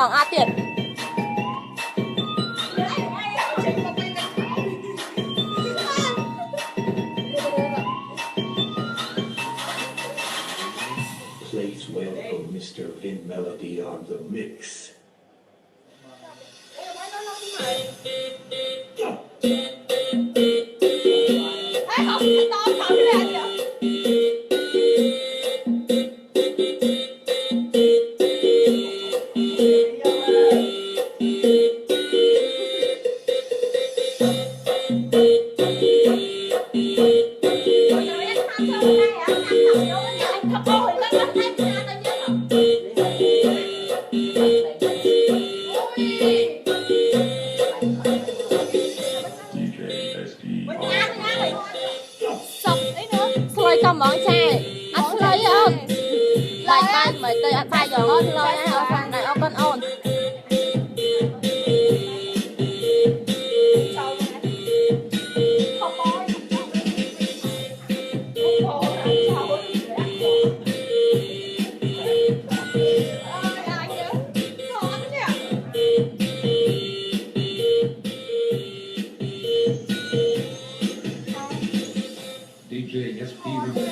món A tiền. Please welcome Mr. Vin Melody on the mix. Cầm món chai ăn slay không? Mày tây ăn tay rồi ngon slay này ở phần này ở con ôn. DJ SP Remix.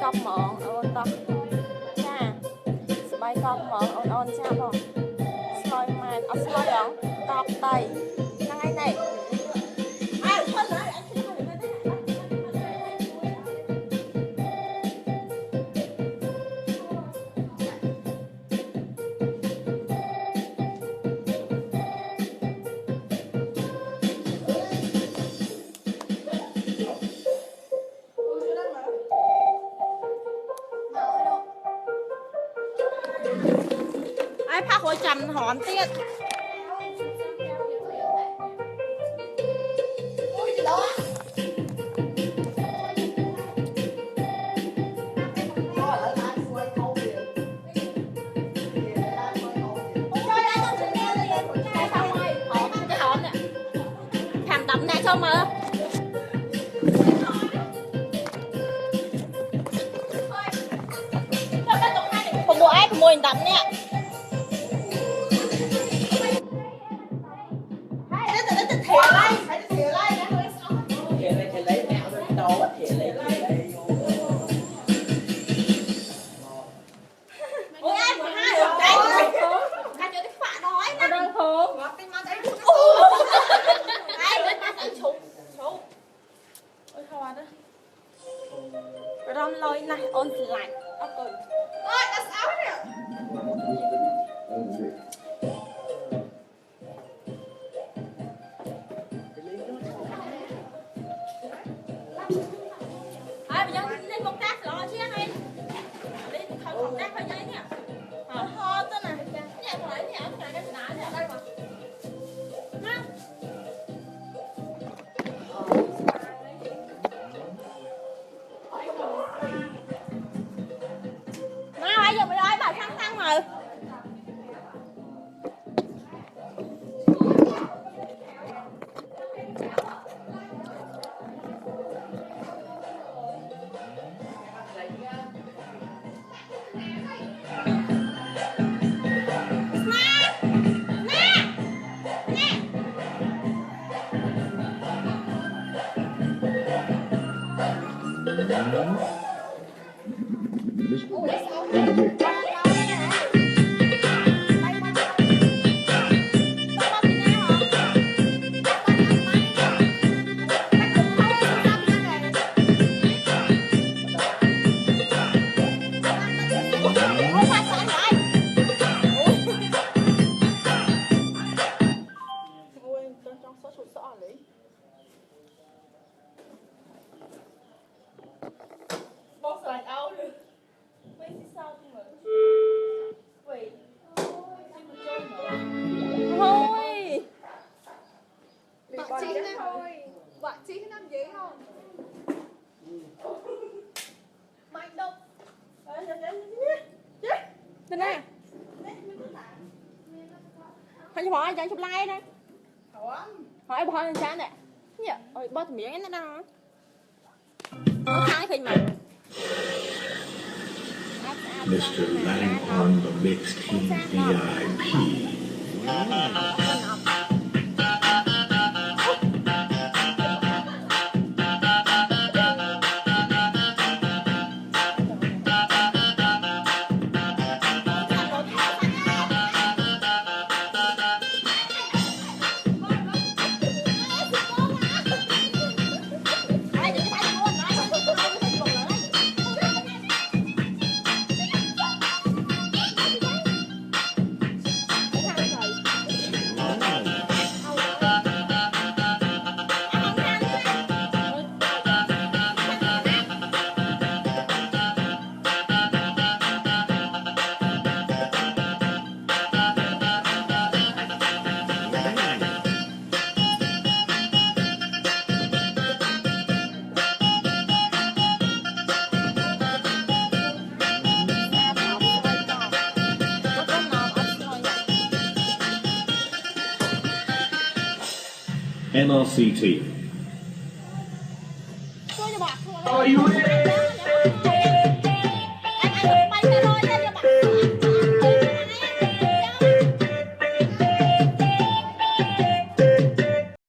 Con mọn ôn con cha bay con mọn ôn cha không sloi man ở sloi đó cọp tay năng anh này ai phá khối chầm hòn tiết thằng đậm nè xong mà một bộ ép mùi đậm nè. Hãy subscribe cho kênh Ghiền Mì Gõ để không bỏ lỡ những video hấp dẫn. បាត់រំលយណាស់អូនឆ្លាញ់អរគុណអើយដល់ស្អប់នេះហើយbây giờ lên một tác lọ chứ anh lên không một tác phải giấy nè ho tên nè nhẹ phải nhẹ phải cái đá nè đây mà má bây giờ mày ơi bà thăng thăng rồi bên đây anh chụp hỏi anh chụp like đây hỏi bỏ lên chán này nhỉ ôi bỏ miếng nó đang nó khai khinh mà Mr. Lang on the Mix King VIP. MRCT. Are you ready?